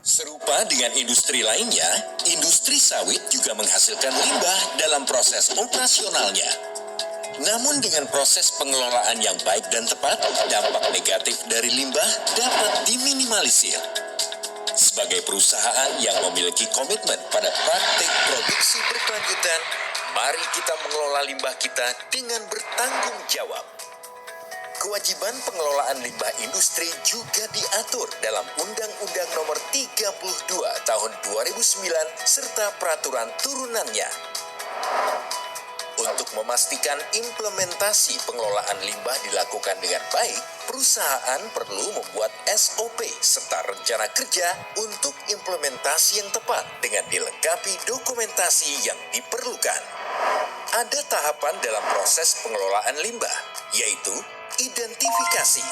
Serupa dengan industri lainnya, industri sawit juga menghasilkan limbah dalam proses operasionalnya. Namun dengan proses pengelolaan yang baik dan tepat, dampak negatif dari limbah dapat diminimalisir. Sebagai perusahaan yang memiliki komitmen pada praktik produksi berkelanjutan, mari kita mengelola limbah kita dengan bertanggung jawab. Kewajiban pengelolaan limbah industri juga diatur dalam Undang-Undang Nomor 32 Tahun 2009 serta peraturan turunannya. Untuk memastikan implementasi pengelolaan limbah dilakukan dengan baik, perusahaan perlu membuat SOP serta rencana kerja untuk implementasi yang tepat dengan dilengkapi dokumentasi yang diperlukan. Ada tahapan dalam proses pengelolaan limbah, yaitu identifikasi,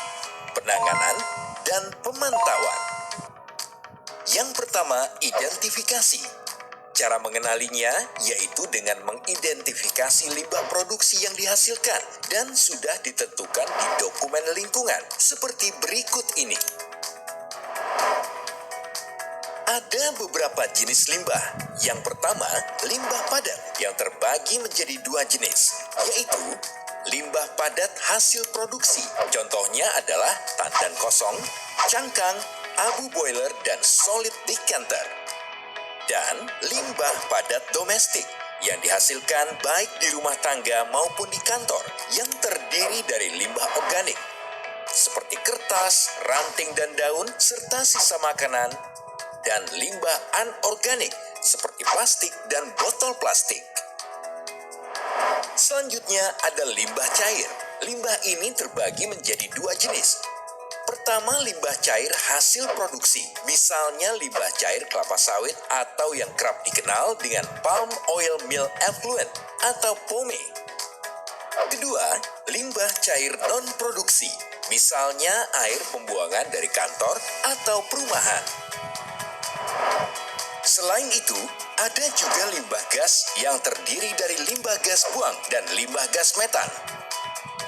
penanganan, dan pemantauan. Yang pertama, identifikasi. Cara mengenalinya yaitu dengan mengidentifikasi limbah produksi yang dihasilkan dan sudah ditentukan di dokumen lingkungan seperti berikut ini. Ada beberapa jenis limbah. Yang pertama, limbah padat yang terbagi menjadi dua jenis, yaitu limbah padat hasil produksi. Contohnya adalah tandan kosong, cangkang, abu boiler, dan solid decanter. Dan limbah padat domestik yang dihasilkan baik di rumah tangga maupun di kantor yang terdiri dari limbah organik seperti kertas, ranting dan daun, serta sisa makanan, dan limbah anorganik seperti plastik dan botol plastik. Selanjutnya ada limbah cair. Limbah ini terbagi menjadi dua jenis. Pertama, limbah cair hasil produksi, misalnya limbah cair kelapa sawit atau yang kerap dikenal dengan palm oil mill effluent atau POME. Kedua, limbah cair non-produksi, misalnya air pembuangan dari kantor atau perumahan. Selain itu, ada juga limbah gas yang terdiri dari limbah gas buang dan limbah gas metan.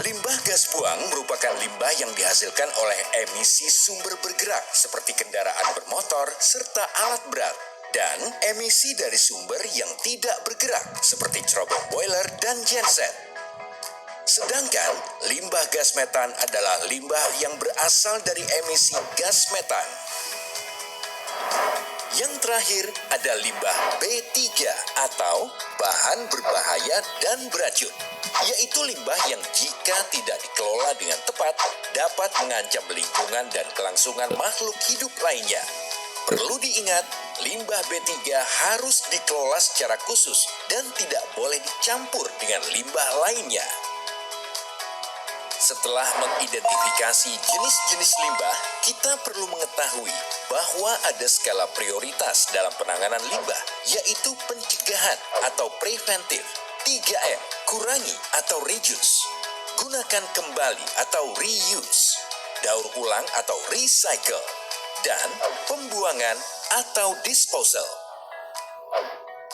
Limbah gas buang merupakan limbah yang dihasilkan oleh emisi sumber bergerak seperti kendaraan bermotor serta alat berat, dan emisi dari sumber yang tidak bergerak seperti cerobong boiler dan genset. Sedangkan limbah gas metan adalah limbah yang berasal dari emisi gas metan. Yang terakhir ada limbah B3 atau bahan berbahaya dan beracun, yaitu limbah yang jika tidak dikelola dengan tepat dapat mengancam lingkungan dan kelangsungan makhluk hidup lainnya. Perlu diingat, limbah B3 harus dikelola secara khusus dan tidak boleh dicampur dengan limbah lainnya. Setelah mengidentifikasi jenis-jenis limbah, kita perlu mengetahui bahwa ada skala prioritas dalam penanganan limbah, yaitu pencegahan atau preventif. 3M, kurangi atau reduce, gunakan kembali atau reuse, daur ulang atau recycle, dan pembuangan atau disposal.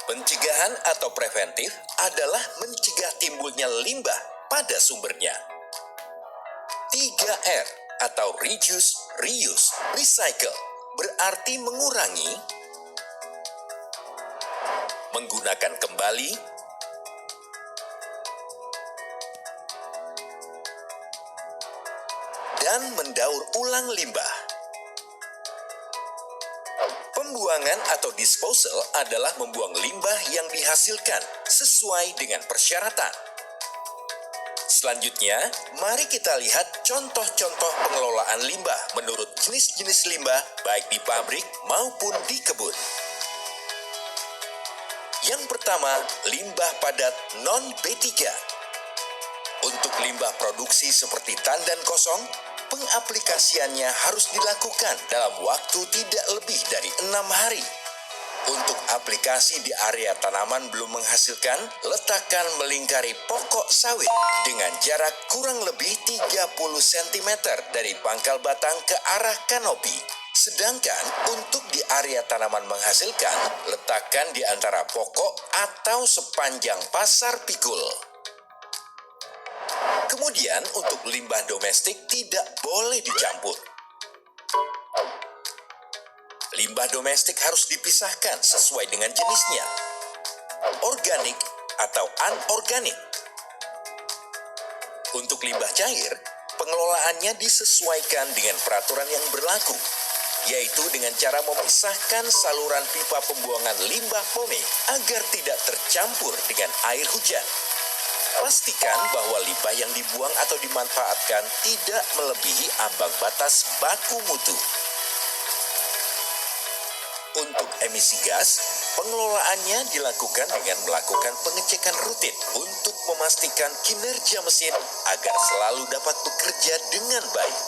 Pencegahan atau preventif adalah mencegah timbulnya limbah pada sumbernya. 3R atau reduce, reuse, recycle berarti mengurangi, menggunakan kembali, dan mendaur ulang limbah. Pembuangan atau disposal adalah membuang limbah yang dihasilkan sesuai dengan persyaratan. Selanjutnya, mari kita lihat contoh-contoh pengelolaan limbah menurut jenis-jenis limbah baik di pabrik maupun di kebun. Yang pertama, limbah padat non-B3. Untuk limbah produksi seperti tandan kosong, pengaplikasiannya harus dilakukan dalam waktu tidak lebih dari 6 hari. Untuk aplikasi di area tanaman belum menghasilkan, letakkan melingkari pokok sawit dengan jarak kurang lebih 30 cm dari pangkal batang ke arah kanopi. Sedangkan untuk di area tanaman menghasilkan, letakkan di antara pokok atau sepanjang pasar pikul. Kemudian untuk limbah domestik tidak boleh dicampur. Limbah domestik harus dipisahkan sesuai dengan jenisnya, organik atau anorganik. Untuk limbah cair, pengelolaannya disesuaikan dengan peraturan yang berlaku, yaitu dengan cara memisahkan saluran pipa pembuangan limbah pome agar tidak tercampur dengan air hujan. Pastikan bahwa limbah yang dibuang atau dimanfaatkan tidak melebihi ambang batas baku mutu. Untuk emisi gas, pengelolaannya dilakukan dengan melakukan pengecekan rutin untuk memastikan kinerja mesin agar selalu dapat bekerja dengan baik.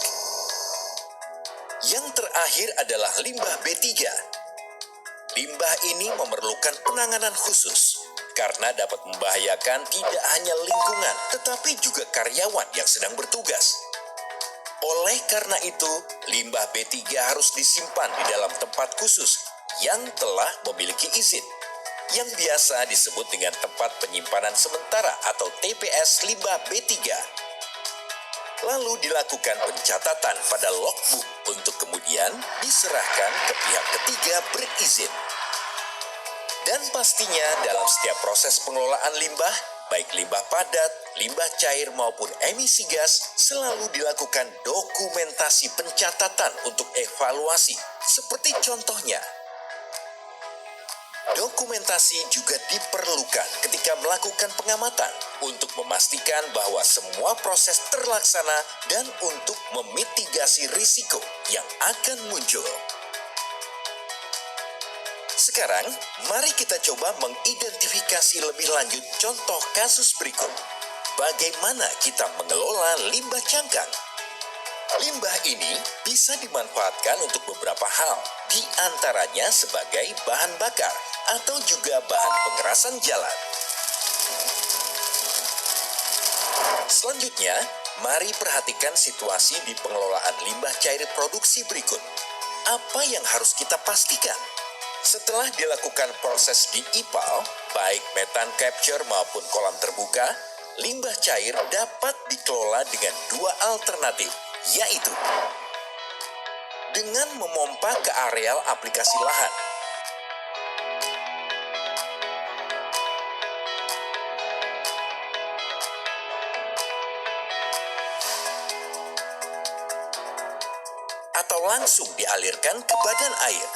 Yang terakhir adalah limbah B3. Limbah ini memerlukan penanganan khusus karena dapat membahayakan tidak hanya lingkungan, tetapi juga karyawan yang sedang bertugas. Oleh karena itu, limbah B3 harus disimpan di dalam tempat khusus yang telah memiliki izin, yang biasa disebut dengan tempat penyimpanan sementara atau TPS limbah B3. Lalu dilakukan pencatatan pada logbook untuk kemudian diserahkan ke pihak ketiga berizin. Dan pastinya dalam setiap proses pengelolaan limbah, baik limbah padat, limbah cair maupun emisi gas, selalu dilakukan dokumentasi pencatatan untuk evaluasi. Seperti contohnya, dokumentasi juga diperlukan ketika melakukan pengamatan untuk memastikan bahwa semua proses terlaksana dan untuk memitigasi risiko yang akan muncul. Sekarang, mari kita coba mengidentifikasi lebih lanjut contoh kasus berikut. Bagaimana kita mengelola limbah cangkang? Limbah ini bisa dimanfaatkan untuk beberapa hal, di antaranya sebagai bahan bakar atau juga bahan pengerasan jalan. Selanjutnya, mari perhatikan situasi di pengelolaan limbah cair produksi berikut. Apa yang harus kita pastikan? Setelah dilakukan proses di IPAL, baik metan capture maupun kolam terbuka, limbah cair dapat dikelola dengan dua alternatif, yaitu dengan memompa ke areal aplikasi lahan, atau langsung dialirkan ke badan air.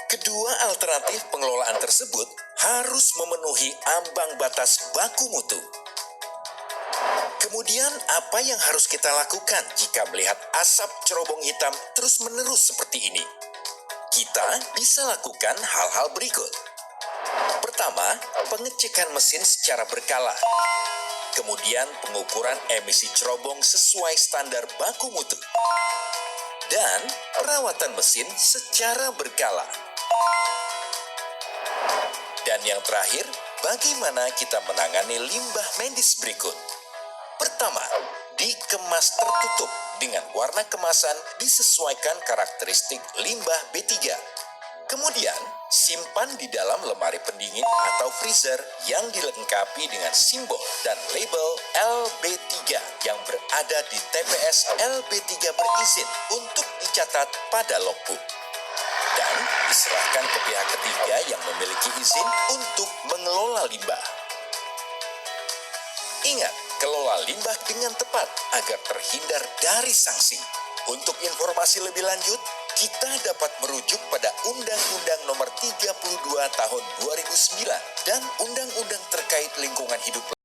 Kedua alternatif pengelolaan tersebut harus memenuhi ambang batas baku mutu. Kemudian apa yang harus kita lakukan jika melihat asap cerobong hitam terus-menerus seperti ini? Kita bisa lakukan hal-hal berikut. Pertama, pengecekan mesin secara berkala. Kemudian pengukuran emisi cerobong sesuai standar baku mutu. Dan perawatan mesin secara berkala. Dan yang terakhir, bagaimana kita menangani limbah medis berikut? Pertama, dikemas tertutup dengan warna kemasan disesuaikan karakteristik limbah B3. Kemudian, simpan di dalam lemari pendingin atau freezer yang dilengkapi dengan simbol dan label LB3 yang berada di TPS LB3 berizin untuk dicatat pada logbook. Dan diserahkan ke pihak ketiga yang memiliki izin untuk mengelola limbah. Ingat, kelola limbah dengan tepat agar terhindar dari sanksi. Untuk informasi lebih lanjut, kita dapat merujuk pada Undang-Undang Nomor 32 Tahun 2009 dan Undang-Undang terkait lingkungan hidup